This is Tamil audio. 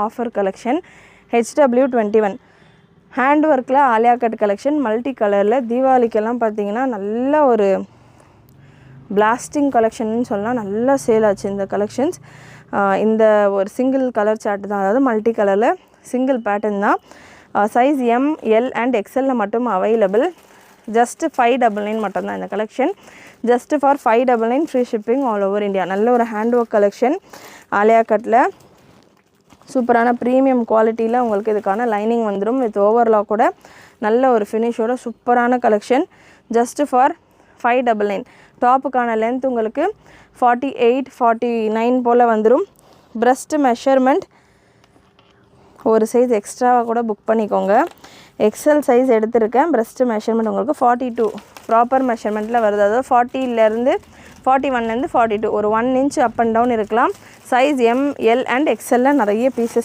ஆஃபர் கலெக்ஷன் HW21 ஹேண்ட் ஒர்க்கில் ஆலியா கட் கலெக்ஷன் மல்டி கலரில் தீபாவளிக்கெல்லாம் பார்த்தீங்கன்னா நல்ல ஒரு பிளாஸ்டிங் கலெக்ஷன்னு சொல்லலாம். நல்லா சேல் ஆச்சு இந்த கலெக்ஷன்ஸ். இந்த ஒரு சிங்கிள் கலர் சார்ட் தான், அதாவது மல்டி கலரில் சிங்கிள் பேட்டர்ன் தான். சைஸ் M, L அண்ட் XLல மட்டும் அவைலபிள். ஜஸ்ட் 599 மட்டும்தான் இந்த collection. Just for 599 free shipping all over India. நல்ல ஒரு ஹேண்ட் ஒர்க் கலெக்ஷன் ஆலியா கட்டில் சூப்பரான ப்ரீமியம் குவாலிட்டியில் உங்களுக்கு இதுக்கான லைனிங் வந்துடும். வித் ஓவர்லாக் கூட நல்ல ஒரு ஃபினிஷோட சூப்பரான கலெக்ஷன். Just for 599. டாப்புக்கான லென்த் உங்களுக்கு 48, 49 போல் வந்துடும். பிரஸ்ட் மெஷர்மெண்ட் ஒரு சைஸ் எக்ஸ்ட்ராவாக கூட புக் பண்ணிக்கோங்க. XL சைஸ் எடுத்திருக்கேன். பிரஸ்ட் மெஷர்மெண்ட் உங்களுக்கு 42 ப்ராப்பர் மெஷர்மெண்ட்டில் வருது. அதாவது 41லேருந்து 42 ஒரு 1 inch அப் அண்ட் டவுன் இருக்கலாம். சைஸ் M, L அண்ட் XLல நிறைய பீசஸ்